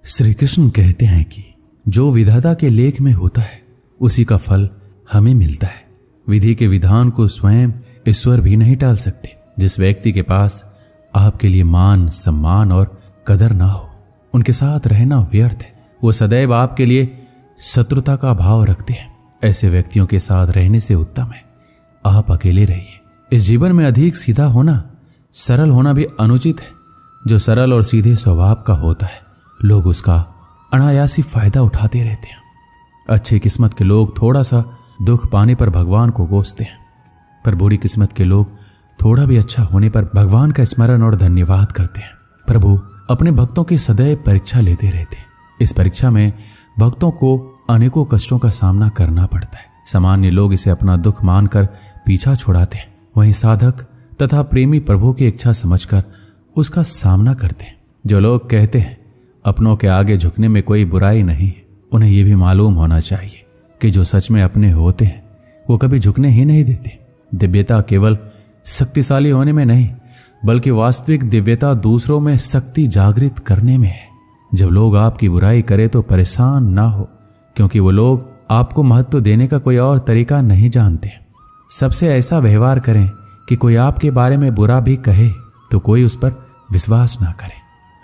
श्री कृष्ण कहते हैं कि जो विधाता के लेख में होता है उसी का फल हमें मिलता है। विधि के विधान को स्वयं ईश्वर भी नहीं टाल सकते। जिस व्यक्ति के पास आपके लिए मान, सम्मान और कदर ना हो, उनके साथ रहना व्यर्थ है। वो सदैव आपके लिए शत्रुता का भाव रखते हैं। ऐसे व्यक्तियों के साथ रहने से उत्तम है आप अकेले रहिए। इस जीवन में अधिक सीधा होना, सरल होना भी अनुचित है। जो सरल और सीधे स्वभाव का होता है, लोग उसका अनायासी फायदा उठाते रहते हैं। अच्छी किस्मत के लोग थोड़ा सा दुख पाने पर भगवान को कोसते हैं, पर बुरी किस्मत के लोग थोड़ा भी अच्छा होने पर भगवान का स्मरण और धन्यवाद करते हैं। प्रभु अपने भक्तों की सदैव परीक्षा लेते रहते हैं। इस परीक्षा में भक्तों को अनेकों कष्टों का सामना करना पड़ता है। सामान्य लोग इसे अपना दुख मानकर पीछा छुड़ाते हैं, वहीं साधक तथा प्रेमी प्रभु की इच्छा समझकर उसका सामना करते हैं। जो लोग कहते हैं अपनों के आगे झुकने में कोई बुराई नहीं है, उन्हें यह भी मालूम होना चाहिए कि जो सच में अपने होते हैं वो कभी झुकने ही नहीं देते। दिव्यता केवल शक्तिशाली होने में नहीं, बल्कि वास्तविक दिव्यता दूसरों में शक्ति जागृत करने में है। जब लोग आपकी बुराई करें तो परेशान ना हो, क्योंकि वो लोग आपको महत्व देने का कोई और तरीका नहीं जानते। सबसे ऐसा व्यवहार करें कि कोई आपके बारे में बुरा भी कहे तो कोई उस पर विश्वास ना करे।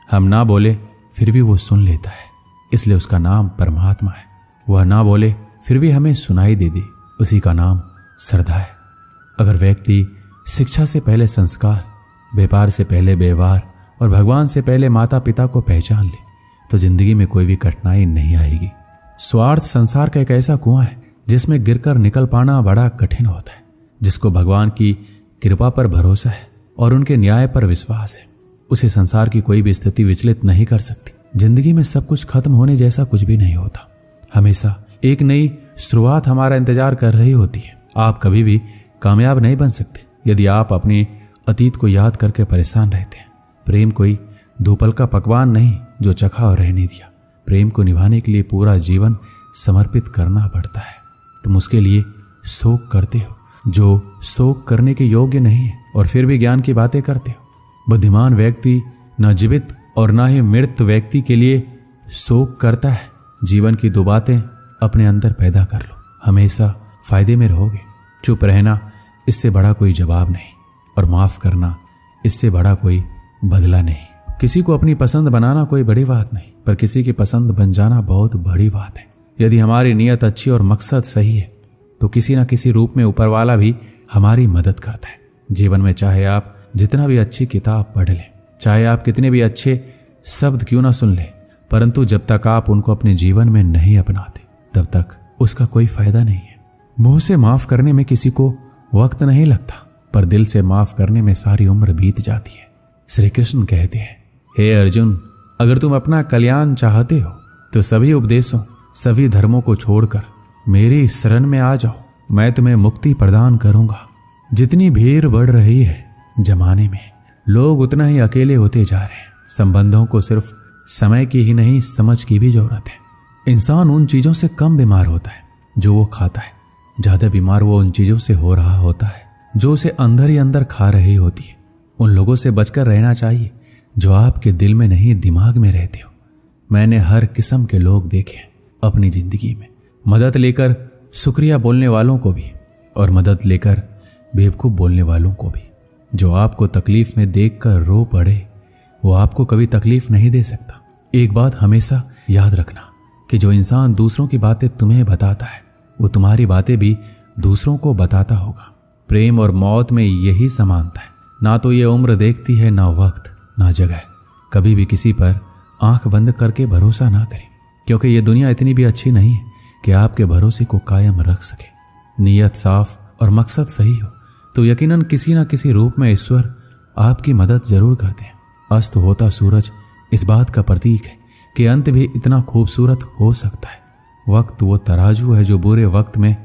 हम ना बोले फिर भी वो सुन लेता है, इसलिए उसका नाम परमात्मा है। वह ना बोले फिर भी हमें सुनाई दे दे, उसी का नाम श्रद्धा है। अगर व्यक्ति शिक्षा से पहले संस्कार, व्यापार से पहले व्यवहार और भगवान से पहले माता पिता को पहचान ले तो जिंदगी में कोई भी कठिनाई नहीं आएगी। स्वार्थ संसार का एक ऐसा कुआं है जिसमें गिरकर निकल पाना बड़ा कठिन होता है। जिसको भगवान की कृपा पर भरोसा है और उनके न्याय पर विश्वास है, उसे संसार की कोई भी स्थिति विचलित नहीं कर सकती। जिंदगी में सब कुछ खत्म होने जैसा कुछ भी नहीं होता। हमेशा एक नई शुरुआत हमारा इंतजार कर रही होती है। आप कभी भी कामयाब नहीं बन सकते यदि आप अपने अतीत को याद करके परेशान रहते हैं। प्रेम कोई दो पल का पकवान नहीं जो चखा और रहने दिया। प्रेम को निभाने के लिए पूरा जीवन समर्पित करना पड़ता है। तुम उसके लिए शोक करते हो जो शोक करने के योग्य नहीं है, और फिर भी ज्ञान की बातें करते हो। बुद्धिमान व्यक्ति न जीवित और न ही मृत व्यक्ति के लिए शोक करता है। जीवन की दो बातें अपने अंदर पैदा कर लो, हमेशा फायदे में रहोगे। चुप रहना, इससे बड़ा कोई जवाब नहीं, और माफ करना, इससे बड़ा कोई बदला नहीं। किसी को अपनी पसंद बनाना कोई बड़ी बात नहीं, पर किसी की पसंद बन जाना बहुत बड़ी बात है। यदि हमारी नीयत अच्छी और मकसद सही है तो किसी न किसी रूप में ऊपर वाला भी हमारी मदद करता है। जीवन में चाहे आप जितना भी अच्छी किताब पढ़ लें, चाहे आप कितने भी अच्छे शब्द क्यों ना सुन लें, परंतु जब तक आप उनको अपने जीवन में नहीं अपनाते तब तक उसका कोई फायदा नहीं है। मुंह से माफ करने में किसी को वक्त नहीं लगता, पर दिल से माफ करने में सारी उम्र बीत जाती है। श्री कृष्ण कहते हैं, हे अर्जुन, अगर तुम अपना कल्याण चाहते हो तो सभी उपदेशों, सभी धर्मों को छोड़कर मेरी शरण में आ जाओ। मैं तुम्हें मुक्ति प्रदान करूंगा। जितनी भीड़ बढ़ रही है जमाने में, लोग उतना ही अकेले होते जा रहे हैं। संबंधों को सिर्फ समय की ही नहीं, समझ की भी जरूरत है। इंसान उन चीजों से कम बीमार होता है जो वो खाता है। ज्यादा बीमार वो उन चीजों से हो रहा होता है जो उसे अंदर ही अंदर खा रही होती है। उन लोगों से बचकर रहना चाहिए जो आपके दिल में नहीं, दिमाग में रहते हो। मैंने हर किस्म के लोग देखे अपनी जिंदगी में। मदद लेकर शुक्रिया बोलने वालों को भी, और मदद लेकर बेवकूफ बोलने वालों को भी। जो आपको तकलीफ में देखकर रो पड़े वो आपको कभी तकलीफ नहीं दे सकता। एक बात हमेशा याद रखना कि जो इंसान दूसरों की बातें तुम्हें बताता है वो तुम्हारी बातें भी दूसरों को बताता होगा। प्रेम और मौत में यही समानता है। ना तो ये उम्र देखती है, ना वक्त, ना जगह। कभी भी किसी पर आंख बंद करके भरोसा ना करें, क्योंकि ये दुनिया इतनी भी अच्छी नहीं है कि आपके भरोसे को कायम रख सके। नीयत साफ और मकसद सही हो तो यकीनन किसी न किसी रूप में ईश्वर आपकी मदद जरूर करते हैं। अस्त होता सूरज इस बात का प्रतीक है कि अंत भी इतना खूबसूरत हो सकता है। वक्त वो तराजू है जो बुरे वक्त में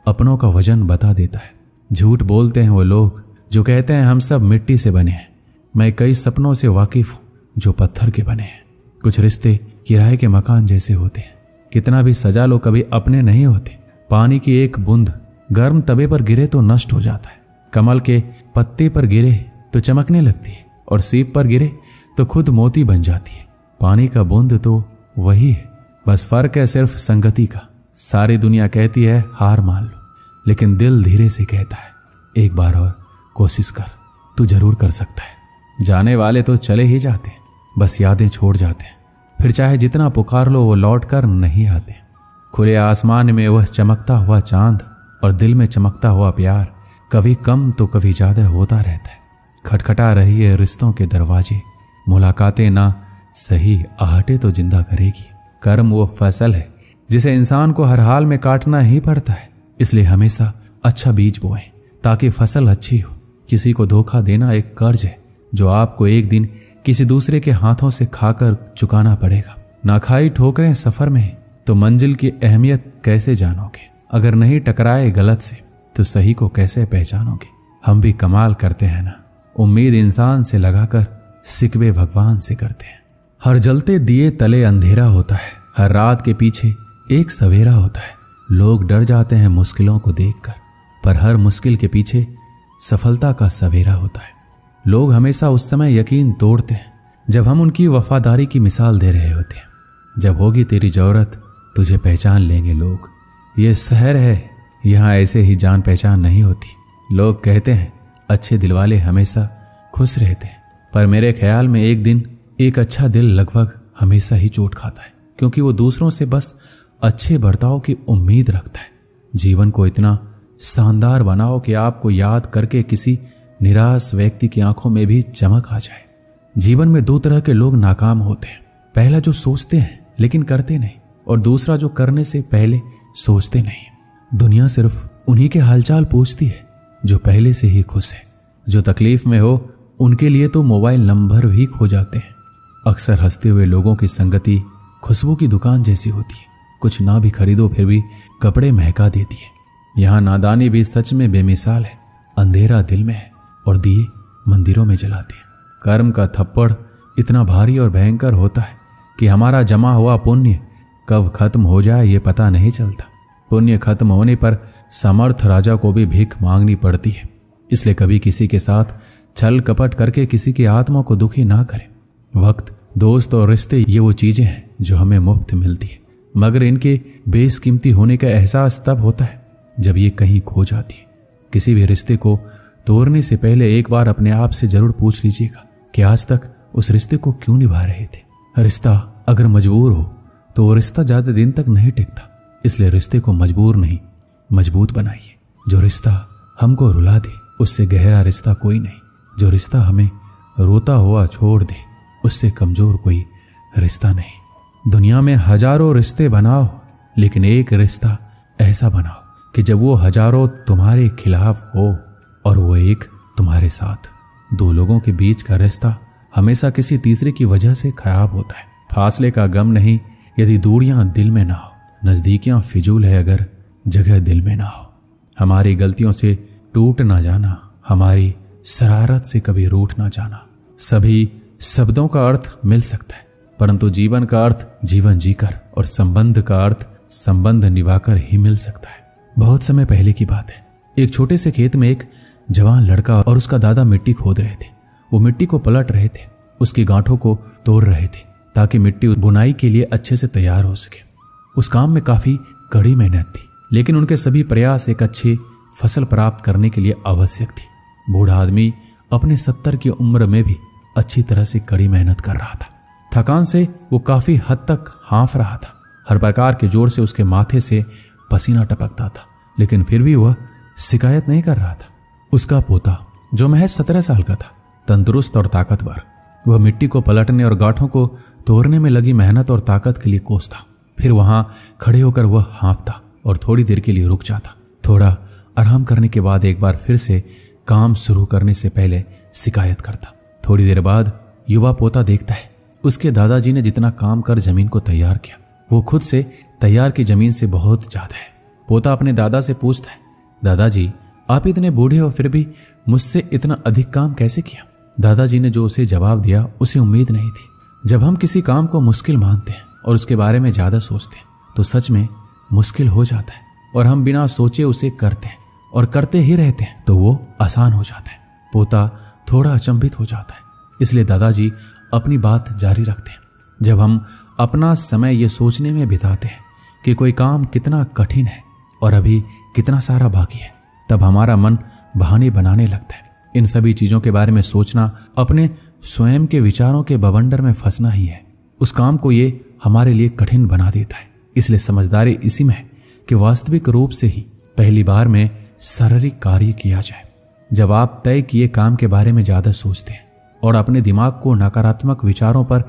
अपनों का वजन बता देता है। झूठ बोलते हैं वो लोग जो कहते हैं हम सब मिट्टी से बने हैं। मैं कई सपनों से वाकिफ हूं जो पत्थर के बने हैं। कुछ रिश्ते किराए के मकान जैसे होते हैं, कितना भी सजा लो कभी अपने नहीं होते। पानी की एक बूंद गर्म तवे पर गिरे तो नष्ट हो जाता है, कमल के पत्ते पर गिरे तो चमकने लगती है, और सीप पर गिरे तो खुद मोती बन जाती है। पानी का बूंद तो वही है, बस फर्क है सिर्फ संगति का। सारी दुनिया कहती है हार मान लो, लेकिन दिल धीरे से कहता है एक बार और कोशिश कर, तू जरूर कर सकता है। जाने वाले तो चले ही जाते हैं, बस यादें छोड़ जाते हैं, फिर चाहे जितना पुकार लो वो लौट कर नहीं आते। खुले आसमान में वह चमकता हुआ चांद और दिल में चमकता हुआ प्यार कभी कम तो कभी ज्यादा होता रहता है। खटखटा रही है रिश्तों के दरवाजे, मुलाकातें ना सही आहटे तो जिंदा करेगी। कर्म वो फसल है जिसे इंसान को हर हाल में काटना ही पड़ता है, इसलिए हमेशा अच्छा बीज बोएं ताकि फसल अच्छी हो। किसी को धोखा देना एक कर्ज है जो आपको एक दिन किसी दूसरे के हाथों से खाकर चुकाना पड़ेगा। ना खाई ठोकरें सफर में तो मंजिल की अहमियत कैसे जानोगे? अगर नहीं टकराए गलत से तो सही को कैसे पहचानोगे? हम भी कमाल करते हैं ना, उम्मीद इंसान से लगाकर सिकवे भगवान से करते हैं। हर जलते दिए तले अंधेरा होता है, हर रात के पीछे एक सवेरा होता है। लोग डर जाते हैं मुश्किलों को देखकर, पर हर मुश्किल के पीछे सफलता का सवेरा होता है। लोग हमेशा उस समय यकीन तोड़ते हैं जब हम उनकी वफादारी की मिसाल दे रहे होते हैं। जब होगी तेरी जरूरत तुझे पहचान लेंगे लोग। ये शहर है, यहाँ ऐसे ही जान पहचान नहीं होती। लोग कहते हैं अच्छे दिल वाले हमेशा खुश रहते हैं, पर मेरे ख्याल में एक दिन एक अच्छा दिल लगभग हमेशा ही चोट खाता है, क्योंकि वो दूसरों से बस अच्छे बर्ताव की उम्मीद रखता है। जीवन को इतना शानदार बनाओ कि आपको याद करके किसी निराश व्यक्ति की आंखों में भी चमक आ जाए। जीवन में दो तरह के लोग नाकाम होते हैं, पहला जो सोचते हैं लेकिन करते नहीं, और दूसरा जो करने से पहले सोचते नहीं। दुनिया सिर्फ उन्हीं के हालचाल पूछती है जो पहले से ही खुश है। जो तकलीफ में हो उनके लिए तो मोबाइल नंबर भी खो जाते हैं। अक्सर हंसते हुए लोगों की संगति खुशबू की दुकान जैसी होती है, कुछ ना भी खरीदो फिर भी कपड़े महका देती है। यहाँ नादानी भी सच में बेमिसाल है, अंधेरा दिल में है और दिए मंदिरों में जलाते हैं। कर्म का थप्पड़ इतना भारी और भयंकर होता है कि हमारा जमा हुआ पुण्य कब खत्म हो जाए ये पता नहीं चलता। पुण्य खत्म होने पर समर्थ राजा को भी भीख मांगनी पड़ती है, इसलिए कभी किसी के साथ छल कपट करके किसी की आत्मा को दुखी ना करें। वक्त, दोस्त और रिश्ते ये वो चीजें हैं जो हमें मुफ्त मिलती है, मगर इनके बेशकीमती होने का एहसास तब होता है जब ये कहीं खो जाती है। किसी भी रिश्ते को तोड़ने से पहले एक बार अपने आप से जरूर पूछ लीजिएगा कि आज तक उस रिश्ते को क्यों निभा रहे थे। रिश्ता अगर मजबूर हो तो वो रिश्ता ज्यादा दिन तक नहीं टिकता, इसलिए रिश्ते को मजबूर नहीं मजबूत बनाइए। जो रिश्ता हमको रुला दे उससे गहरा रिश्ता कोई नहीं, जो रिश्ता हमें रोता हुआ छोड़ दे उससे कमजोर कोई रिश्ता नहीं। दुनिया में हजारों रिश्ते बनाओ, लेकिन एक रिश्ता ऐसा बनाओ कि जब वो हजारों तुम्हारे खिलाफ हो और वो एक तुम्हारे साथ। दो लोगों के बीच का रिश्ता हमेशा किसी तीसरे की वजह से खराब होता है। फासले का गम नहीं यदि दूरियां दिल में ना हो, नजदीकियां फिजूल है अगर जगह दिल में ना हो। हमारी गलतियों से टूट ना जाना, हमारी शरारत से कभी रूठ ना जाना। सभी शब्दों का अर्थ मिल सकता है, परंतु जीवन का अर्थ जीवन जीकर और संबंध का अर्थ संबंध निभाकर ही मिल सकता है। बहुत समय पहले की बात है, एक छोटे से खेत में एक जवान लड़का और उसका दादा मिट्टी खोद रहे थे। वो मिट्टी को पलट रहे थे, उसकी गांठों को तोड़ रहे थे ताकि मिट्टी बुनाई के लिए अच्छे से तैयार हो सके। उस काम में काफी कड़ी मेहनत थी, लेकिन उनके सभी प्रयास एक अच्छी फसल प्राप्त करने के लिए आवश्यक थी। बूढ़ा आदमी अपने 70 की उम्र में भी अच्छी तरह से कड़ी मेहनत कर रहा था। थकान से वो काफी हद तक हाँफ रहा था। हर प्रकार के जोर से उसके माथे से पसीना टपकता था, लेकिन फिर भी वह शिकायत नहीं कर रहा था। उसका पोता जो महज 17 साल का था, तंदुरुस्त और ताकतवर, वह मिट्टी को पलटने और गांठों को तोड़ने में लगी मेहनत और ताकत के लिए कोसता। फिर वहां खड़े होकर वह हाँफता और थोड़ी देर के लिए रुक जाता। थोड़ा आराम करने के बाद एक बार फिर से काम शुरू करने से पहले शिकायत करता। थोड़ी देर बाद युवा पोता देखता है उसके दादाजी ने जितना काम कर जमीन को तैयार किया वो खुद से तैयार की जमीन से बहुत ज्यादा है। पोता अपने दादा से पूछता है, दादाजी आप इतने बूढ़े हो फिर भी मुझसे इतना अधिक काम कैसे किया? दादाजी ने जो उसे जवाब दिया उसे उम्मीद नहीं थी। जब हम किसी काम को मुश्किल मानते हैं और उसके बारे में ज्यादा सोचते हैं तो सच में मुश्किल हो जाता है, और हम बिना सोचे उसे करते हैं और करते ही रहते हैं तो वो आसान हो जाता है। पोता थोड़ा अचंभित हो जाता है, इसलिए दादाजी अपनी बात जारी रखते हैं। जब हम अपना समय ये सोचने में बिताते हैं कि कोई काम कितना कठिन है और अभी कितना सारा बाकी है, तब हमारा मन बहाने बनाने लगता है। इन सभी चीजों के बारे में सोचना अपने स्वयं के विचारों के बवंडर में फंसना ही है। उस काम को ये हमारे लिए कठिन बना देता है। इसलिए समझदारी इसी में है कि वास्तविक रूप से ही पहली बार में शारीरिक कार्य किया जाए। जब आप तय किए काम के बारे में ज्यादा सोचते हैं और अपने दिमाग को नकारात्मक विचारों पर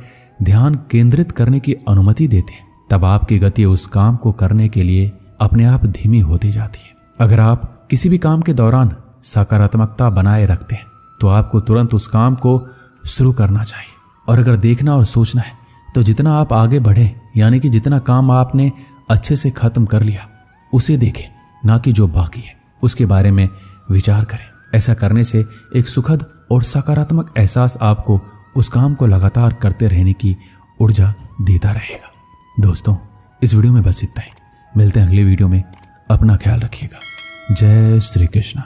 ध्यान केंद्रित करने की अनुमति देते हैं, तब आपकी गति उस काम को करने के लिए अपने आप धीमी होती जाती है। अगर आप किसी भी काम के दौरान सकारात्मकता बनाए रखते हैं तो आपको तुरंत उस काम को शुरू करना चाहिए। और अगर देखना और सोचना है तो जितना आप आगे बढ़े, यानी कि जितना काम आपने अच्छे से खत्म कर लिया उसे देखें, ना कि जो बाकी है उसके बारे में विचार करें। ऐसा करने से एक सुखद और सकारात्मक एहसास आपको उस काम को लगातार करते रहने की ऊर्जा देता रहेगा। दोस्तों, इस वीडियो में बस इतना ही। मिलते हैं अगले वीडियो में। अपना ख्याल रखिएगा। जय श्री कृष्ण।